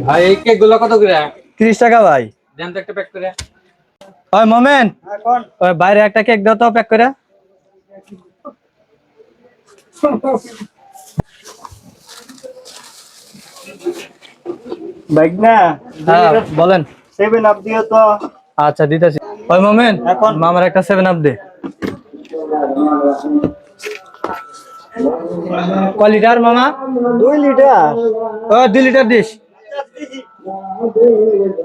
ভাই এই কেক গুলো কত করে? 30 টাকা ভাই। দেন তো একটা প্যাক করে। ওই মোমেন, ওই বাইরে একটা কেক দাও তো প্যাক করে। বাইক না হ্যাঁ বলেন। 7 আপ দিও তো। আচ্ছা দিতেছি। ওই মোমেন, এখন মামার একটা 7 আপ দে। কয় লিটার মামা? 2 লিটার। O 2 litre this.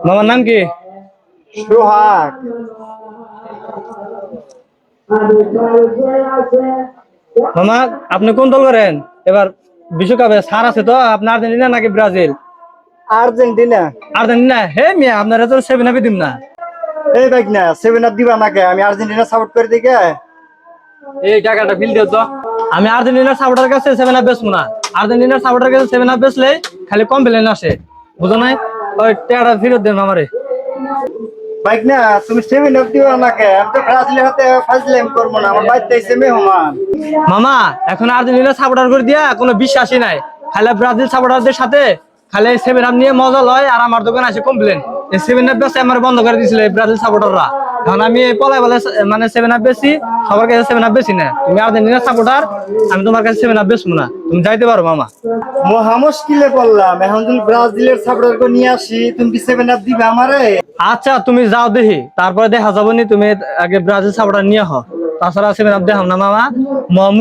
মামার নাম কি? সোহাগ। মামা আপনি কোন দল করেন এবার বিশ্বকাপে? সার আছে তো আপনার আর্জেন্টিনা নাকি ব্রাজিল? আর্জেন্টিনা। আর্জেন্টিনা। হে মিয়া আপনারা তো 7 আপই দিম না। এই বাইক না 7 আপ দিবা নাকি? আমি আর্জেন্টিনা সাপোর্ট করে দিকে। এই টাকাটা ফিল দিও তো। আমি আর্জেন্টিনার সাপোর্টার কাছে 7 আপ বেচবো না। আর্জেন্টিনার সাপোর্টার কাছে 7 আপ বেচলে খালি কমপ্লেন আসে, বুঝো নাই? ওই টাকাটা ফেরত দেন আমারে। বাইক না তুমি 7 আপ দিবা নাকি? আমি তো ব্রাজিলের হাতে ফাজলাম করবো না, আমার বাইতে এসে মেহমান। মামা এখন আর্জেন্টিনার সাপোর্টার করে দিয়া কোনো বিশ্বাসই নাই, খালি ব্রাজিল সাপোর্টারদের সাথে খালি 7 আপ নিয়ে মজা লয় আর আমার দোকানে আসে কমপ্লেন। এই 7 আপ বেচে আমার বন্ধ করে দিয়েছিল এই ব্রাজিল সাপোর্টাররা। এখন আমি পলাই বলে মানে 7 আপ বেশি, সবার কাছে 7 আপ বেশি না। তুমি আর্জেন্টিনার সাপোর্টার, আমি তোমার কাছে 7 আপ বেচবো না, তুমি যাইতে পারো মামা। মহা মুশকিলে পড়লাম, এখন তুমি ব্রাজিলের সাপোর্টার করে নিয়ে আসি, তুমি কি 7 আপ দিবে আমারে? আচ্ছা তুমি যাও দেখি, তারপরে দেখা যাবো নি। তুমি আগে ব্রাজিল সাপোর্টার নিয়ে হও, তাছাড়া 7 আপ দেখাম না মামা।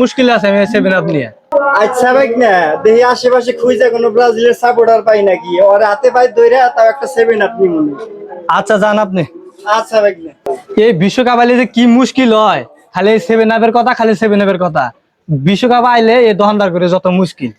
মুশকিল আছে আমি 7 আপ নিয়ে। আচ্ছা বাইক না দেখি আশেপাশে খুঁজে কোনো ব্রাজিলের সাপোর্টার পাই নাকি, ওর হাতে পাই ধরে তাও একটা 7 আপ নিয়ে মনে। আচ্ছা যান আপনি। আচ্ছা বাইক না। এই বিশ্বকাপ আইলে যে কি মুশকিল হয়, খালি 7 আপের কথা, খালি 7 আপের কথা। বিশ্বকাপ আইলে এই দোকানদার করে যত মুশকিল।